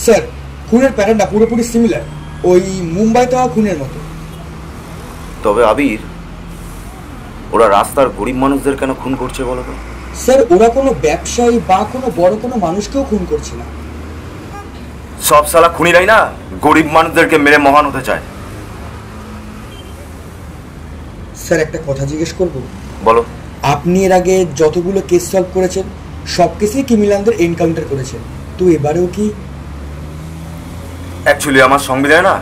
Sir, খুনের প্যাটার্নটা পুরোপুরি সিমিলার ওই মুম্বাইতে হওয়া খুনের মতো। তবে আবির, ওরা রাস্তার গরিব মানুষদের কেন খুন করছে বলো তো? স্যার, ওরা কোনো ব্যবসায়ী বা কোনো বড় কোনো মানুষকেও খুন করছে না। সব শালা খুনিরাই না গরিব মানুষদেরকে মেরে মহান হতে চায়। স্যার, একটা কথা জিজ্ঞেস করব? বলো। আপনি এর আগে যতগুলো কেস সলভ করেছেন সব কেসেই ক্রিমিনালদের এনকাউন্টার করেছেন, তো এবারেও কি? অ্যাকচুয়ালি আমার সংবিধানে না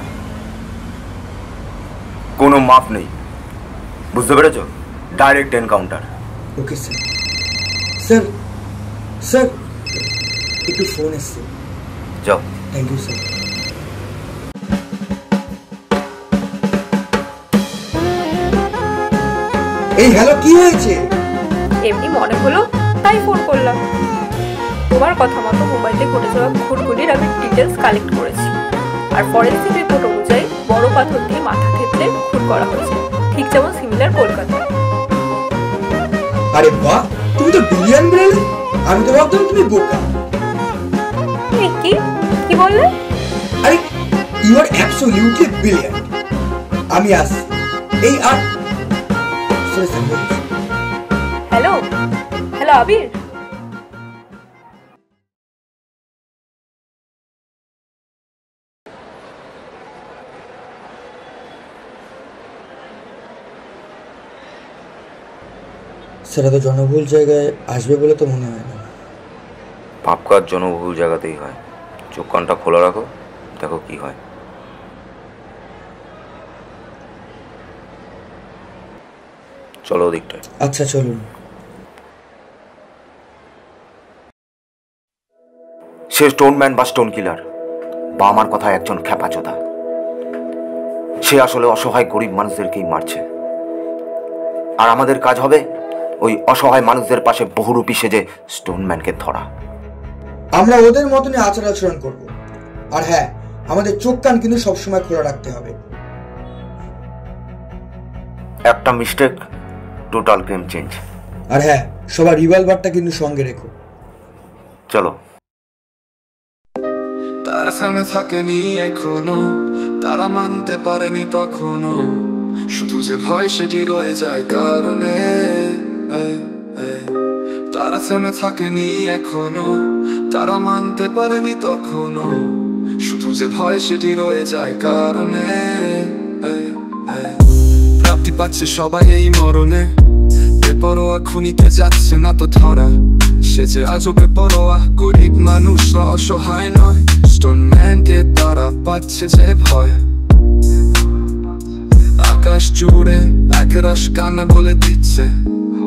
কোনো মাপ নেই, বুঝতে পেরেছো? Direct encounter. Okay sir. Sir sir একটু ফোন এসছে, যাও। Thank you sir. এই হ্যালো, কি হয়েছে? এমনি মনে হলো তাই ফোন করলাম। তোমার কথা মতো মুম্বাইতে ঘটে যাওয়া খুনগুলির আমি ডিটেলস কালেক্ট করেছি, আর ফরেন্সিক রিপোর্ট অনুযায়ী বড় পাথর দিয়ে মাথা থেতলে খুন করা হয়েছে, ঠিক যেমন সিমিলার কলকাতায়। আরে বাহ, তুমি তো ব্রিলিয়ান্ট বেরোলে। আমি তো ভাবতাম তুমি বোকা। কি কি বললে? আরে ইউ আর অ্যাবসলিউটলি ব্রিলিয়ান্ট। আমি আসছি। এই আর হ্যালো হ্যালো আবির, সেটা তো জনবহুল জায়গায় আসবে বলে তো মনে হয় না। পাপ কাজ জনবহুল জায়গাতেই হয়। চোখ কানটা খোলা রাখো, দেখো কি হয়। চলো ওদিকটায়। আচ্ছা চলুন। সে স্টোনম্যান বা স্টোন কিলার বা আমার কথা একজন খ্যাপাচোদা, সে আসলে অসহায় গরিব মানুষদেরকেই মারছে। আর আমাদের কাজ হবে ওই অসহায় মানুষদের পাশে বহুরূপী সেজে স্টোনম্যানকে ধরা। আমরা ওদের মতনই আচার আচরণ করব। আর হ্যাঁ, আমাদের চোখ কান কিন্তু সবসময় খোলা রাখতে হবে। একটা মিস্টেক, টোটাল গেম চেঞ্জ। আর হ্যাঁ, সবার রিভলভারটা কিন্তু সঙ্গে রেখো। চলো। তারা সামনে থাকেনি এখনো, তারা মানতে পারেনি তখনো, শুধু যে ভয় সেটি রয়ে যায় কারণে। তারা সামনে থাকেনি এখনো, তারা মানতে পারেনি তখনো, শুধু যে ভয় সেটি রয়ে যায় কারণে। প্রাপ্তি পাচ্ছে সবাই এই মরণে, বেপরোয়া খুনিকে যাচ্ছে না তো ধরা। সে যে আজও বেপরোয়া, গরিব মানুষরা অসহায় নয়, স্টোনম্যানকে তারা পাচ্ছে যে ভয়। আকাশ জুড়ে একরাশ কান্না বলে দিচ্ছে,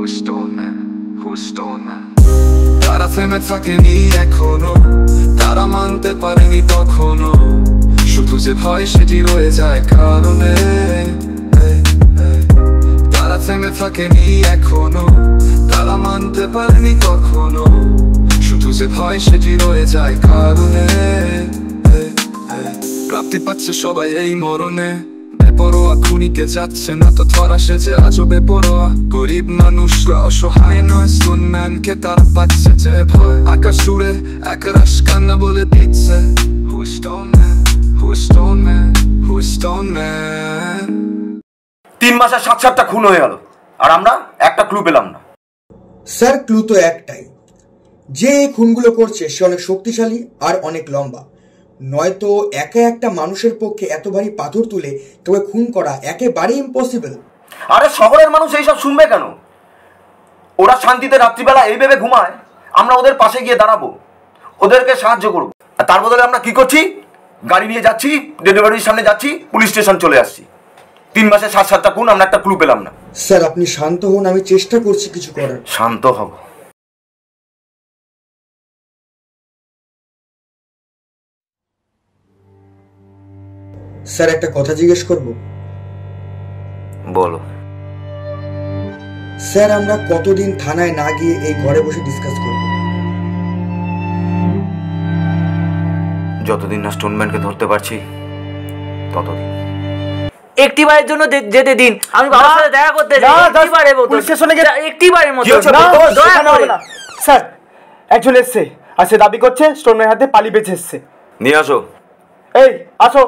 Who's Stoneman? Who's Stoneman? তারা থেমে থাকেনি এখনো, তারা মানতে পারেনি তখনো, শুধু যে ভয় সেটি রয়ে যায় কারণে। তারা থেমে থাকেনি এখনো, তারা মানতে পারেনি তখনো, শুধু যে ভয় সেটি রয়ে যায় কারণে। প্রাপ্তি পাচ্ছে সবাই এই মরণে, বেপরোয়া খুনিকে যাচ্ছে না তো ধরা। সে যে আজও বেপরোয়া, গরিব মানুষরা অসহায় নয়, স্টোনম্যানকে তারা পাচ্ছে যে ভয়। আকাশ জুড়ে একরাশ কান্না বলে দিচ্ছে, Who's Stoneman? Who's Stoneman? Who's Stoneman? 3 মাসে 7-7টা খুন হয়ে গেল, আর আমরা একটা ক্লু পেলাম না। স্যার, ক্লু তো একটাই, যে এই খুনগুলো করছে সে অনেক শক্তিশালী আর অনেক লম্বা। নয়তো একা একটা মানুষের পক্ষে এত ভারী পাথর তুলে তোকে খুন করা একেবারেই ইম্পসিবল। আরে শহরের মানুষ এইসব শুনবে কেন? ওরা শান্তিতে রাত্রিবেলা এই ভেবে ঘুমায় আমরা ওদের পাশে গিয়ে দাঁড়াবো, ওদেরকে সাহায্য করবো। আর তার বদলে আমরা কি করছি? গাড়ি নিয়ে যাচ্ছি, ডেলিভারির সামনে যাচ্ছি, পুলিশ স্টেশন চলে আসছি। 3 মাসে 7-7টা খুন, আমরা একটা ক্লু পেলাম না। স্যার, আপনি শান্ত হন, আমি চেষ্টা করছি কিছু করার। শান্ত হব? স্যার, একটা কথা জিজ্ঞেস করব? বলো। স্যার, আমরা কতদিন থানায় না গিয়ে এই ঘরে বসে ডিসকাস করব? যতদিন না স্টোনম্যানকে ধরতে পারছি ততদিন। একটিবারের জন্য যেতে দিন, আমি বাবার সাথে দেখা করতে যাই। একটিবারের মতো পুলিশ স্টেশনে গিয়ে একটিবারের মতো। স্যার একজন এসছে আর সে দাবি করছে স্টোনম্যানের হাতে পালিয়ে বেঁচে এসছে। নিয়ে আসো। এই আসো।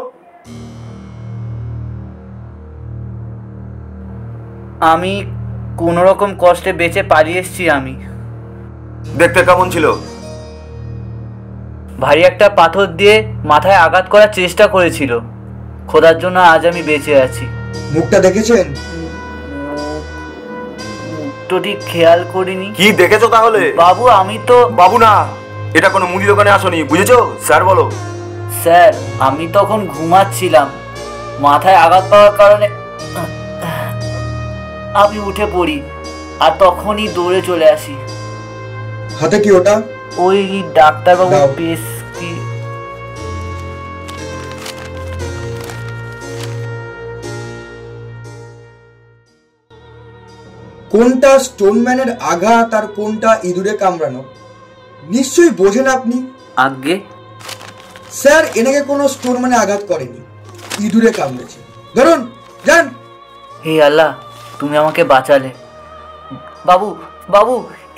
আমি কোনো রকম কষ্টে বেঁচে পালিয়ে এসেছি। আমি দেখতে কেমন ছিল? ভারী একটা পাথর দিয়ে মাথায় আঘাত করার চেষ্টা করেছিল। খোদার জন্য আজ আমি বেঁচে আছি। মুখটা দেখেছেন? তো ঠিক খেয়াল করিনি। কি দেখেছো তাহলে? বাবু আমি তো বাবু না, এটা কোনো মুদি দোকানে আসোনি, বুঝেছো? স্যার বলো। স্যার আমি তখন ঘুমাচ্ছিলাম, মাথায় আঘাত পাওয়ার কারণে আমি উঠে পড়ি আর তখনই দৌড়ে চলে আসি। হাতে কি ওটা? ওই ডাক্তারবাবু দাও। বেশ কি কোনটা স্টোনম্যানের আঘাত আর কোনটা ইঁদুরে কামড়ানো নিশ্চয়ই বোঝেন আপনি। আগে স্যার এনাকে কোনো স্টোনম্যানে আঘাত করেনি, ইঁদুরে কামড়েছে। ধরুন যান। হে আল্লাহ, তুমি আমাকে বাঁচালে। বাবু বাবু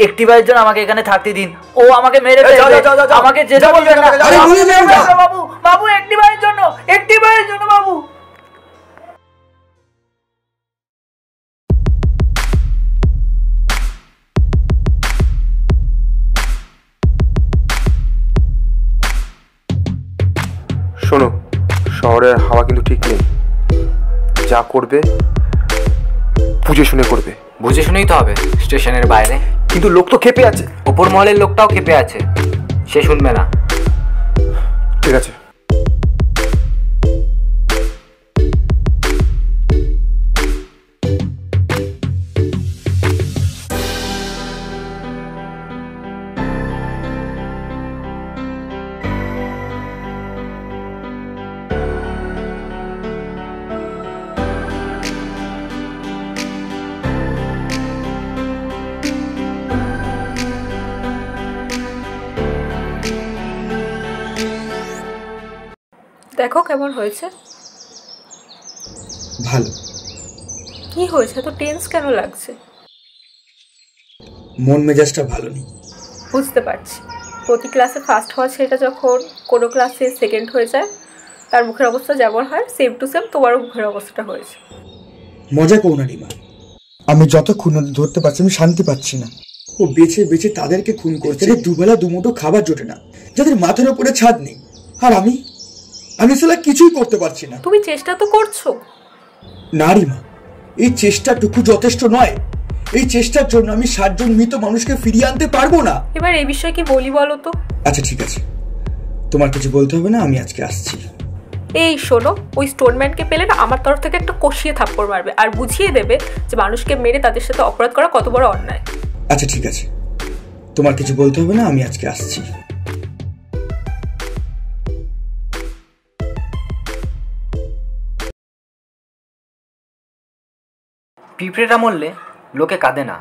একটিবারের জন্য আমাকে এখানে থাকতে দিন। ও আমাকে মেরে ফেলবে। আমাকে যেতে বলবেন না। আরে বলে যাও না। বাবু বাবু একটিবারের জন্য বাবু। শোনো, শহরের হাওয়া কিন্তু ঠিক নেই। যা করবে বুঝে শুনে করবে। বুঝে শুনেই তো হবে। স্টেশনের বাইরে কিন্তু লোক তো ক্ষেপে আছে। ওপর মহলের লোকটাও ক্ষেপে আছে, সে শুনবে না। ঠিক আছে। দেখো কেমন হয়েছে। ভালো। কি হয়েছে, তো টেন্স কেন লাগছে? মন মেজাজটা ভালো নেই। বুঝতে পারছি, প্রতি ক্লাসে ফার্স্ট হওয়া ছেলেটা যখন কোনো ক্লাসে সেকেন্ড হয়ে যায়, তার মুখের অবস্থা যেমন হয় সেম টু সেম তোমারও মুখের অবস্থাটা হয়েছে। মজা করো না রিমা, আমি যতক্ষণ ওদের ধরতে পারছি আমি শান্তি পাচ্ছি না। ও বেছে বেছে তাদেরকে খুন করছে, যাদের দুবেলা দুমুঠো খাবার জোটে না, যাদের মাথার উপরে ছাদ নেই। আর আমি সালা কিছুই করতে পারছি না। তুমি চেষ্টা তো করছো। না রিমা, এই চেষ্টাটুকু যথেষ্ট নয়। এই চেষ্টার জন্য আমি 60 জন মৃত মানুষকে ফিরিয়ে আনতে পারবো না। এবার এই বিষয়ে কি বলি বলো তো? আচ্ছা ঠিক আছে, তোমার কিছু বলতে হবে না, আমি আজকে আসছি। এই শোনো, ওই স্টোনম্যানকে পেলে না আমার তরফ থেকে একটা কষিয়ে থাপ্পড় মারবে আর বুঝিয়ে দেবে যে মানুষকে মেরে তাদের সাথে অপরাধ করা কত বড় অন্যায়। আচ্ছা ঠিক আছে, তোমার কিছু বলতে হবে না, আমি আজকে আসছি। পিঁপড়েটা মরলে লোকে কাঁদে না,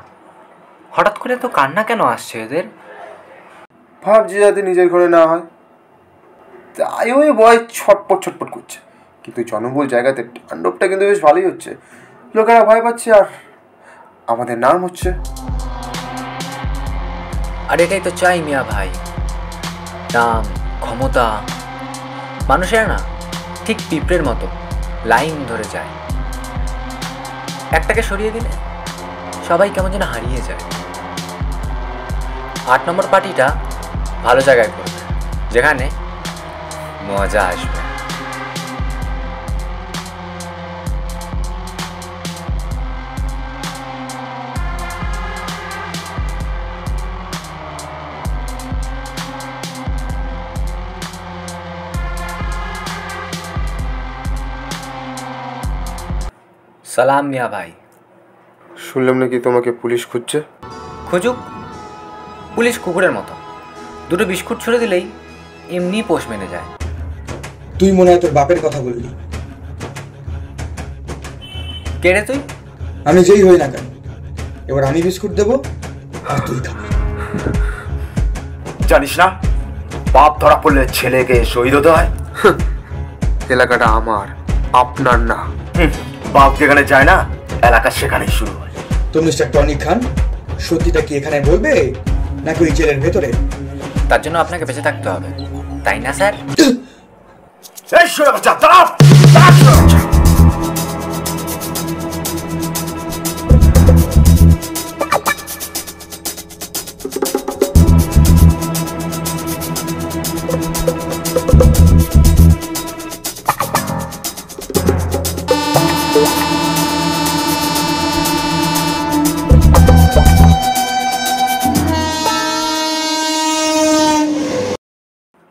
হঠাৎ করে তো কান্না কেন আসছে এদের? ভাবছি যাতে নিজের ঘরে না হয়, তাই ওই বয় ছটপট ছটপট করছে। কিন্তু জনবহুল জায়গাতে তাণ্ডবটা কিন্তু বেশ ভালোই হচ্ছে। লোকেরা ভয় পাচ্ছে আর আমাদের নাম হচ্ছে। আর এটাই তো চাই মিয়া ভাই, নাম, ক্ষমতা। মানুষেরা না ঠিক পিঁপড়ের মতো লাইন ধরে যায়, একটাকে সরিয়ে দিলে সবাই কেমন যেন হারিয়ে যায়। 8 নম্বর পার্টিটা ভালো জায়গায় করবে, যেখানে মজা আসবে। সালাম মিয়া ভাই। শুনলাম নাকি তোমাকে পুলিশ খুঁজছে। খুঁজুক, পুলিশ কুকুরের মতো, দুটো বিস্কুট ছুড়ে দিলেই এমনি পোষ মেনে যায়। তুই মনে হয় তোর বাপের কথা বললি। কে রে তুই? আমি যেই হই না কেন, এবার আমি বিস্কুট দেবো আর তুই খাবি। জানিস না, বাপ ধরা পড়লে ছেলেকে শহীদ হতে হয়। এলাকাটা আমার, আপনার না। বাপ যেখানে যায় না, এলাকা সেখানেই শুরু হয়। তো মিস্টার টনি খান, সত্যিটা কি এখানে বলবে নাকি ওই জেলের ভেতরে? তার জন্য আপনাকে বেঁচে থাকতে হবে। তাই না স্যার? এই শোনা বাচ্চা, দাঁড়াও দাঁড়াও শোনা বাচ্চা।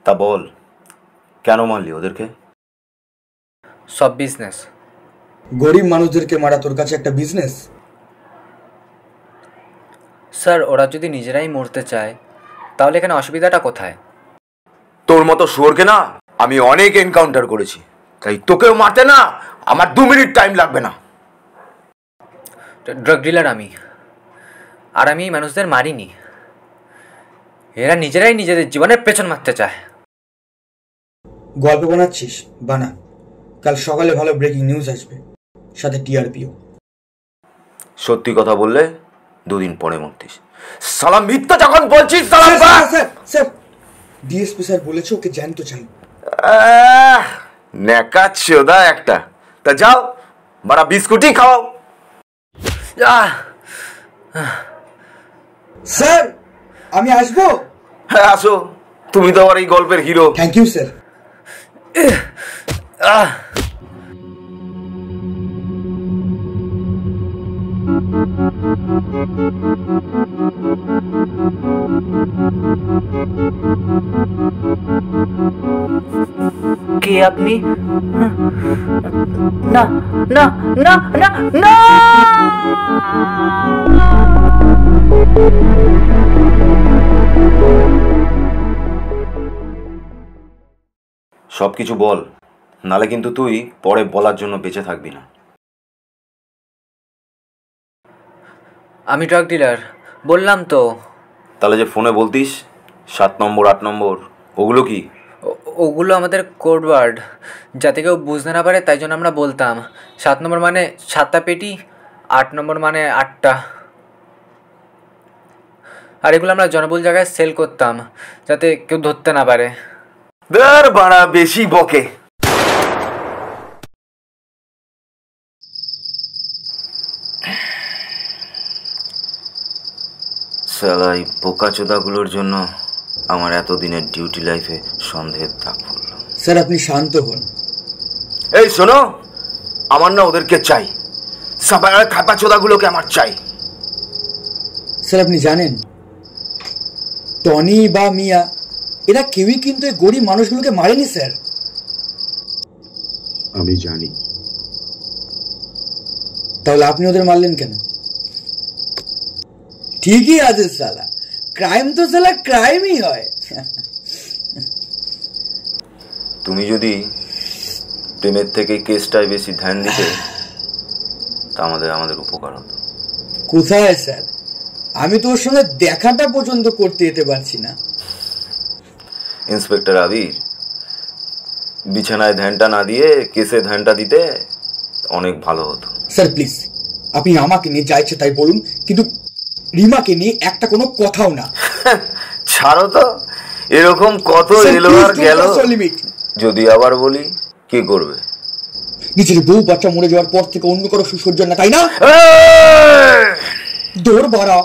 তা বল, কেন মারলি ওদেরকে? সব বিজনেস। গরিব মানুষদেরকে মারা তোর কাছে একটা বিজনেস? স্যার, ওরা যদি নিজেরাই মরতে চায় তাহলে এখানে অসুবিধাটা কোথায়? তোর মতো শুয়োরকে না আমি অনেক এনকাউন্টার করেছি, তাই তোকেও মারতে না আমার 2 মিনিট টাইম লাগবে না। ড্রাগ ডিলার আমি, আর আমি মানুষদের মারিনি। এরা নিজেরাই নিজেদের জীবনের পেছন মারতে চায়। গল্প বানাচ্ছিস? বানা, কাল সকালে ভালো ব্রেকিং নিউজ আসবে, সাথে টিআরপিও। সত্যি কথা বললে 2 দিন পরে মরতিস। সালা মিথ্যা যখন বলছিস সালা। স্যার, ডিএসপি স্যার বলেছে ওকে জ্যান্ত চাই। নেকা চোদা একটা। তা যাও বাড়া বিস্কুটই খাও। স্যার আমি আসবো? হ্যাঁ আসো, তুমি তো আমার এই গল্পের হিরো। Thank you sir. কে আপনি? না না না না না, সবকিছু বল, নালে কিন্তু তুই পরে বলার জন্য বেঁচে থাকবি না। আমি ড্রাগ ডিলার, বললাম তো। তাহলে যে ফোনে বলতিস 7 নম্বর 8 নম্বর, ওগুলো কি? ওগুলো আমাদের কোড ওয়ার্ড, যাতে কেউ বুঝতে না পারে, তাই জন্য আমরা বলতাম। 7 নম্বর মানে 7টা পেটি, 8 নম্বর মানে 8টা। আর এগুলো আমরা জনবহুল জায়গায় সেল করতাম, যাতে কেউ ধরতে না পারে। দের বাড়া বেশি বকে। শালা এই বোকাচোদাগুলোর জন্য আমার এতদিনের ডিউটি লাইফে সন্দেহের দাগ পড়ল। স্যার আপনি শান্ত হন। এই শোনো, আমার না ওদেরকে চাই, সাবায়ার খাপা চোদাগুলোকে আমার চাই। স্যার আপনি জানেন টনি বা মিয়া এরা কেউই কিন্তু এই গরিব মানুষগুলোকে মারেনি স্যার। আমি জানি। তাহলে আপনি ওদের মারলেন কেন? ঠিকই আছে সালা, ক্রাইম তো সালা ক্রাইমই হয়। তুমি যদি প্রেমের থেকে কেসটায় বেশি ধ্যান দিতে তা আমাদের উপকার হতো। কোথায় স্যার, আমি তো ওর সঙ্গে দেখাটা পর্যন্ত করতে যেতে পারছি না। ইন্সপেক্টর আবির, বিছানায় ধ্যানটা না দিয়ে কেসে ধ্যানটা দিতে অনেক ভালো হতো। স্যার প্লিজ আপনি আমাকে নিয়ে যা ইচ্ছে তাই বলুন, কিন্তু রিমাকে নিয়ে একটা কোনো কথাও না। ছাড়ো তো, এরকম কত এলো আর গেল। যদি আবার বলি কি করবে? নিজের বউ বাচ্চা মরে যাওয়ার পর থেকে অন্য কারো সুসজ্জন না, তাই না? দৌড় বাড়া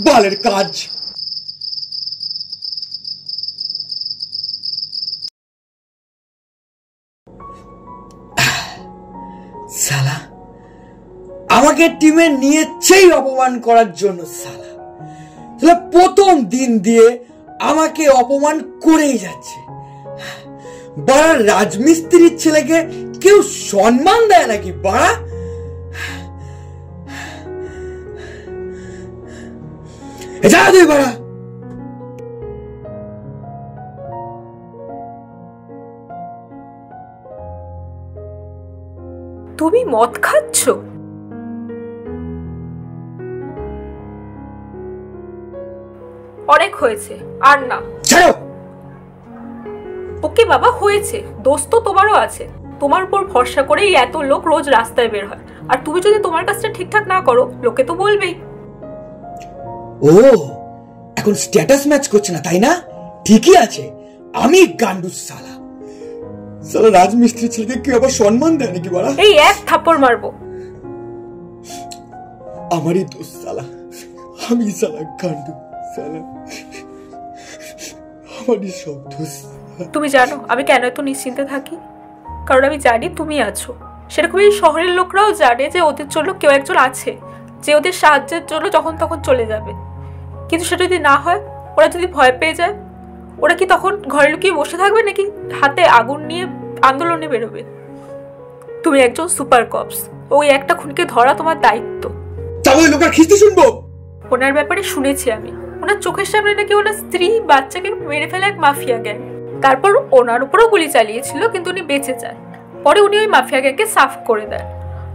বালের কাজ। সালা আমাকে টিমে নিয়েছেই অপমান করার জন্য। সালা প্রথম দিন দিয়ে আমাকে অপমান করেই যাচ্ছে। বাড়া রাজমিস্ত্রির ছেলেকে কেউ সম্মান দেয় নাকি বাড়া? যা তুই বাড়া। তুমি মদ খাচ্ছ? অনেক হয়েছে, আর না। ছাড়ো। ওকে বাবা, হয়েছে। দোষ তো তোমারও আছে। তোমার উপর ভরসা করেই এত লোক রোজ রাস্তায় বের হয়, আর তুমি যদি তোমার কাজটা ঠিকঠাক না করো লোকে তো বলবেই। ও এখন স্ট্যাটাস ম্যাচ করছে না, তাই না? ঠিকই আছে, আমি গান্ডু সালা রাজমিস্ত্রি ছেলেকে কেউ আবার সম্মান দেয় নাকি বলা? এই এক থাপ্পড় মারবো। আমারই দোষ সালা, আমি সালা গান্ডু সালা, আমারই সব দোষ। তুমি জানো আমি কেন এত নিশ্চিন্তে থাকি? কারণ আমি জানি তুমি আছো। সেরকম এই শহরের লোকরাও জানে যে ওদের জন্য কেউ একজন আছে, যে ওদের সাহায্যের জন্য যখন তখন চলে যাবে। কিন্তু সেটা যদি না হয়, ওরা যদি ভয় পেয়ে যায়, ওরা কি তখন ঘরে লুকিয়ে বসে থাকবে নাকি হাতে আগুন নিয়ে আন্দোলনে বেরোবে? তুমি একজন সুপার কপস, ওই একটা খুনকে ধরা তোমার দায়িত্ব। তাহলে লোকের খিস্তি শুনবো? ওনার ব্যাপারে শুনেছি আমি, ওনার চোখের সামনে নাকি ওনার স্ত্রী বাচ্চাকে মেরে ফেলা এক মাফিয়া গ্যাং। তারপর ওনার উপরও গুলি চালিয়েছিল, কিন্তু উনি বেঁচে যান। পরে উনি ওই মাফিয়া গ্যাংকে সাফ করে দেন।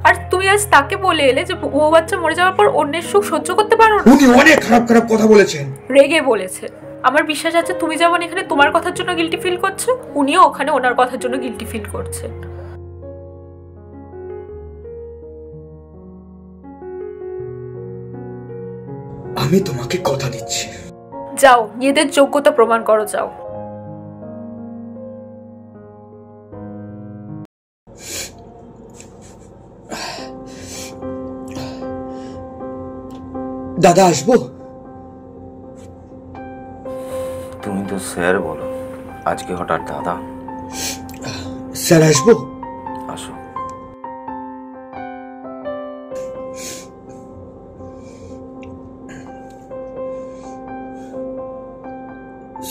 আর তুমি আজ তাকে বলে এলে যে বউ বাচ্চা মরে যাওয়ার পর অন্যের সুখ সহ্য করতে পারো না। উনি অনেক খারাপ খারাপ কথা বলেছেন, রেগে বলেছেন। আমার বিশ্বাস আছে তুমি যেমন এখানে তোমার কথার জন্য গিল্টি ফিল করছো, উনিও ওখানে ওনার কথার জন্য গিল্টি ফিল করছেন। আমি তোমাকে কথা দিচ্ছি, যাও নিজেদের যোগ্যতা প্রমাণ করো, যাও। দাদা আসবো? তুমি তো স্যার বলো, আজকে হঠাৎ দাদা? স্যার আসবো? আসো।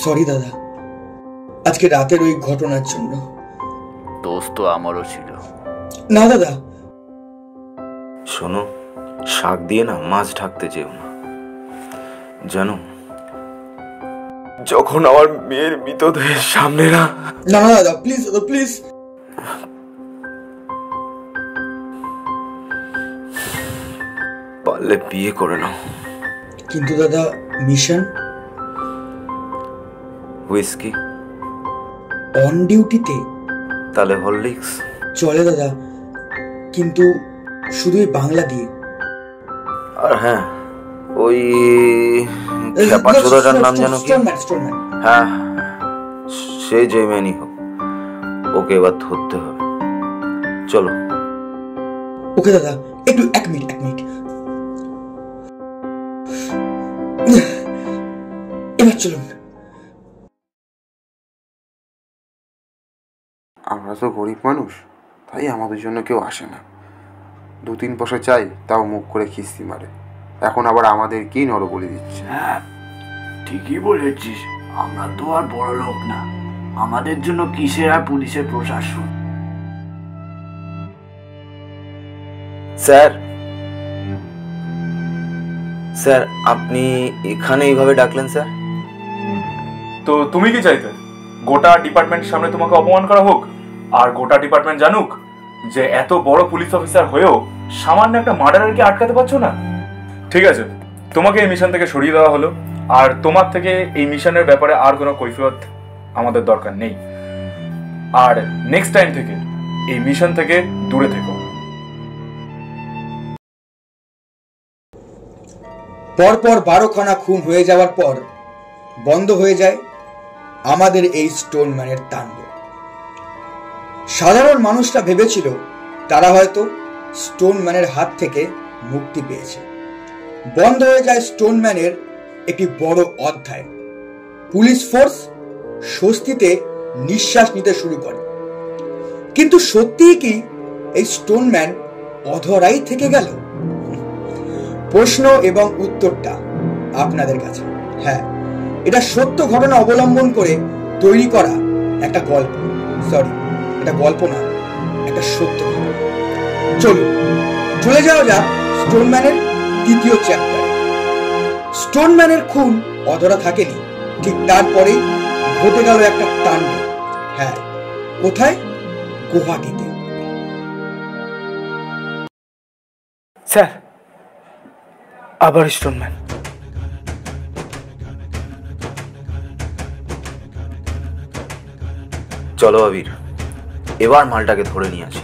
সরি দাদা, আজকে রাতের ওই ঘটনার জন্য। দোষ তো আমারও ছিল। না দাদা। শোনো, শাক দিয়ে না মাছ ঢাকতে যেও না, জানো? যখন আমার মেয়ের মৃতদেহের সামনে না। না না দাদা, প্লিজ দাদা, প্লিজ। পারলে বিয়ে করে নাও। কিন্তু দাদা, মিশন? হুইস্কি? অন ডিউটিতে? তাহলে হরলিক্স? চলে দাদা, কিন্তু শুধুই বাংলা দিয়ে। আর হ্যাঁ, ওই খ্যাপাচোদাটার নাম জানো কি? হ্যাঁ, সে যে ম্যানই হোক, ওকে এবার ধরতে হবে। চলো। ওকে দাদা, একটু এক মিনিট। এবার চলুন। আমরা তো গরিব মানুষ, তাই আমাদের জন্য কেউ আসে না। 2-3 পয়সা চাই, তাও মুখ করে খিস্তি মারে। এখন আবার আমাদের কি নরবলি দিচ্ছে। হ্যাঁ ঠিকই বলেছিস, আমরা তো আর বড় লোক না, আমাদের জন্য কিসের আর পুলিশের প্রশাসন। স্যার, স্যার আপনি এখানে এইভাবে ডাকলেন স্যার? তো তুমি কি চাইতে? গোটা ডিপার্টমেন্টের সামনে তোমাকে অপমান করা হোক, আর গোটা ডিপার্টমেন্ট জানুক যে এত বড় পুলিশ অফিসার হয়েও সামান্য একটা মার্ডারকে আটকাতে পারছো না? ঠিক আছে, তোমাকে এই মিশন থেকে সরিয়ে দেওয়া হলো, আর তোমার থেকে এই মিশনের ব্যাপারে আর কোনো কৈফিয়ত আমাদের দরকার নেই। আর নেক্সট টাইম থেকে এই মিশন থেকে দূরে থেকো। পরপর 12খানা খুন হয়ে যাওয়ার পর বন্ধ হয়ে যায় আমাদের এই স্টোনম্যানের তাণ্ডব। সাধারণ মানুষরা ভেবেছিল তারা হয়তো স্টোনম্যানের হাত থেকে মুক্তি পেয়েছে। বন্ধ হয়ে যায় স্টোনম্যানের একটি বড় অধ্যায়। পুলিশ ফোর্স স্বস্তিতে নিঃশ্বাস নিতে শুরু করে। কিন্তু সত্যিই কি এই স্টোনম্যান অধরাই থেকে গেল? প্রশ্ন এবং উত্তরটা আপনাদের কাছে। হ্যাঁ, এটা সত্য ঘটনা অবলম্বন করে তৈরি করা একটা গল্প। সরি, এটা গল্প না, একটা সত্য ঘটনা। চলুন চলে যাওয়া যাক স্টোনম্যানের দ্বিতীয় চ্যাপ্টারে। স্টোনম্যানের খুন অধরা থাকেনি, ঠিক তারপরেই ঘটে গেল একটা তাণ্ডব। হ্যাঁ, কোথায়? গুয়াহাটিতে। স্যার, আবার স্টোনম্যান। চলো আবির, এবার মালটাকে ধরে নিয়ে আসি।